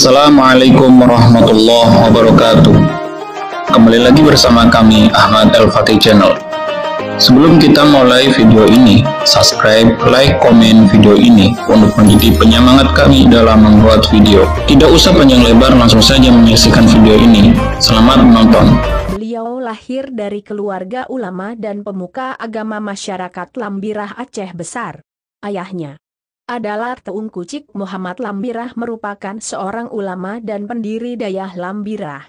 Assalamualaikum warahmatullahi wabarakatuh. Kembali lagi bersama kami Ahmad Al-Fakih Channel. Sebelum kita mulai video ini, subscribe, like, komen video ini untuk menjadi penyemangat kami dalam membuat video. Tidak usah panjang lebar, langsung saja menyaksikan video ini. Selamat menonton. Beliau lahir dari keluarga ulama dan pemuka agama masyarakat Lambirah, Aceh Besar. Ayahnya adalah Teungku Cik Muhammad Lambirah, merupakan seorang ulama dan pendiri Dayah Lambirah.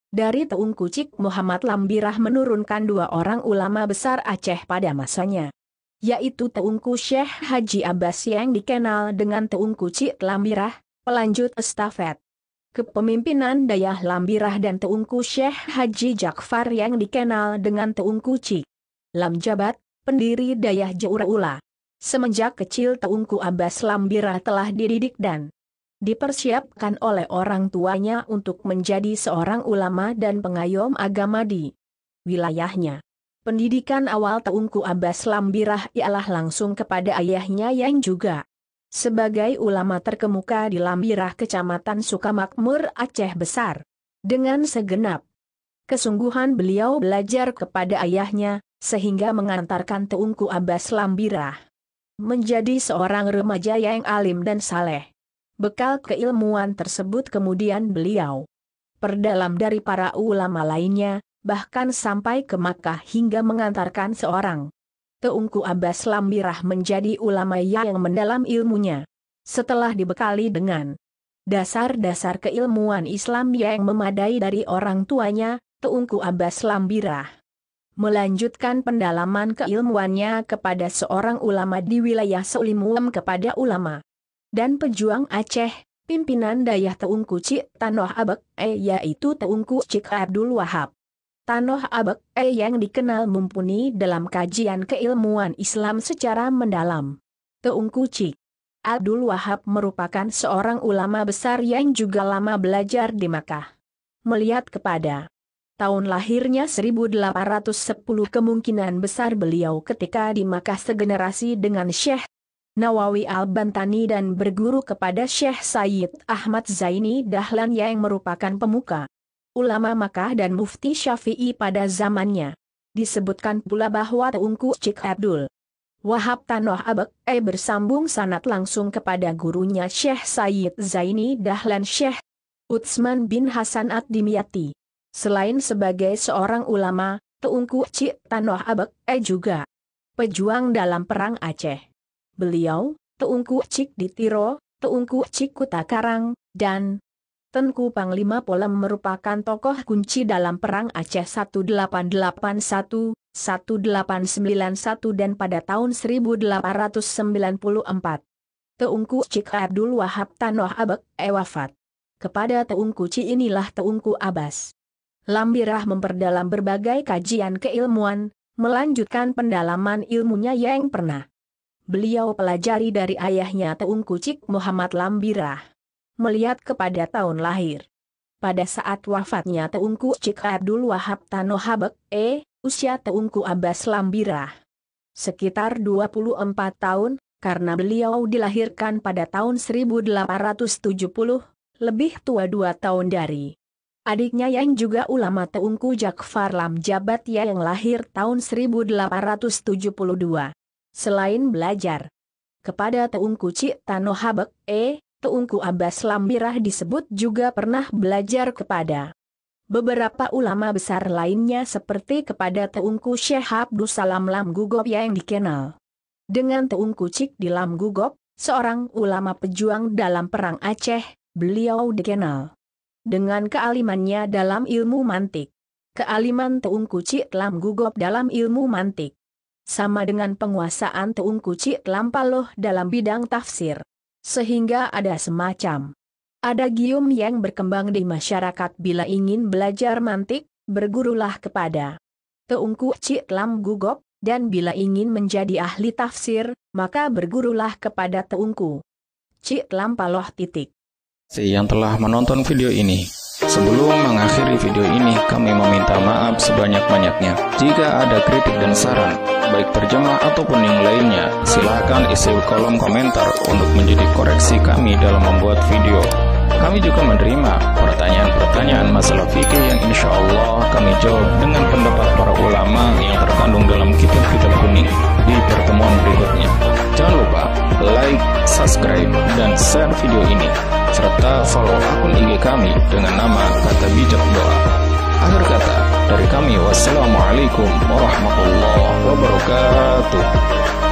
Dari Teungku Cik Muhammad Lambirah menurunkan dua orang ulama besar Aceh pada masanya, yaitu Teungku Syekh Haji Abbas yang dikenal dengan Teungku Cik Lambirah, pelanjut estafet kepemimpinan Dayah Lambirah, dan Teungku Syekh Haji Jakfar yang dikenal dengan Teungku Cik Lam Jabat, pendiri Dayah Jauraula. Semenjak kecil Teungku Abbas Lambirah telah dididik dan dipersiapkan oleh orang tuanya untuk menjadi seorang ulama dan pengayom agama di wilayahnya. Pendidikan awal Teungku Abbas Lambirah ialah langsung kepada ayahnya yang juga sebagai ulama terkemuka di Lambirah, Kecamatan Sukamakmur, Aceh Besar. Dengan segenap kesungguhan beliau belajar kepada ayahnya, sehingga mengantarkan Teungku Abbas Lambirah menjadi seorang remaja yang alim dan saleh. Bekal keilmuan tersebut kemudian beliau perdalam dari para ulama lainnya, bahkan sampai ke Makkah hingga mengantarkan seorang Teungku Abbas Lambirah menjadi ulama yang mendalam ilmunya. Setelah dibekali dengan dasar-dasar keilmuan Islam yang memadai dari orang tuanya, Teungku Abbas Lambirah melanjutkan pendalaman keilmuannya kepada seorang ulama di wilayah Sulimulem kepada ulama dan pejuang Aceh, pimpinan Dayah Teungku Cik Tanoh Abek, yaitu Teungku Cik Abdul Wahab Tanoh Abek, yang dikenal mumpuni dalam kajian keilmuan Islam secara mendalam. Teungku Cik Abdul Wahab merupakan seorang ulama besar yang juga lama belajar di Makkah. Melihat kepada tahun lahirnya 1810, kemungkinan besar beliau ketika di Makkah segenerasi dengan Syekh Nawawi Al-Bantani dan berguru kepada Syekh Sayyid Ahmad Zaini Dahlan yang merupakan pemuka ulama Makkah dan mufti Syafi'i pada zamannya. Disebutkan pula bahwa Teungku Cik Abdul Wahab Tanoh Abek bersambung sanad langsung kepada gurunya Syekh Sayyid Zaini Dahlan, Syekh Utsman bin Hasan Ad-Dimyati. Selain sebagai seorang ulama, Teungku Cik Tanoh Abek juga pejuang dalam Perang Aceh. Beliau, Teungku Cik Ditiro, Teungku Cik Kutakarang, dan Tengku Panglima Polem merupakan tokoh kunci dalam Perang Aceh 1881, 1891 dan pada tahun 1894. Teungku Cik Abdul Wahab Tanoh Abek wafat. Kepada Teungku Cik inilah Teungku Abbas Lambirah memperdalam berbagai kajian keilmuan, melanjutkan pendalaman ilmunya yang pernah beliau pelajari dari ayahnya Teungku Cik Muhammad Lambirah. Melihat kepada tahun lahir pada saat wafatnya Teungku Cik Abdul Wahab Tanoh Abek, usia Teungku Abbas Lambirah sekitar 24 tahun, karena beliau dilahirkan pada tahun 1870, lebih tua 2 tahun dari adiknya yang juga ulama Teungku Jakfar Lam Jabat yang lahir tahun 1872. Selain belajar kepada Teungku Cik Tanoh Abek, Teungku Abbas Lambirah disebut juga pernah belajar kepada beberapa ulama besar lainnya seperti kepada Teungku Syekh Abdus Salam Lam Gugob yang dikenal dengan Teungku Cik di Lam Gugob, seorang ulama pejuang dalam Perang Aceh. Beliau dikenal dengan kealimannya dalam ilmu mantik. Kealiman Teungku Cik Lam Gugob dalam ilmu mantik sama dengan penguasaan Teungku Cik Lam Paloh dalam bidang tafsir. Sehingga ada semacam adagium yang berkembang di masyarakat, bila ingin belajar mantik, bergurulah kepada Teungku Cik Lam Gugob, dan bila ingin menjadi ahli tafsir, maka bergurulah kepada Teungku Cik Lam Paloh. Yang telah menonton video ini. Sebelum mengakhiri video ini, kami meminta maaf sebanyak-banyaknya. Jika ada kritik dan saran, baik terjemah ataupun yang lainnya, silahkan isi kolom komentar untuk menjadi koreksi kami dalam membuat video. Kami juga menerima pertanyaan-pertanyaan masalah fikih yang insya Allah kami jawab dengan pendapat para ulama yang terkandung dalam kitab-kitab kuning di pertemuan berikutnya. Jangan lupa like, subscribe, dan share video ini, serta follow akun IG kami dengan nama Kata Bijak Doa. Akhir kata dari kami, wassalamualaikum warahmatullahi wabarakatuh.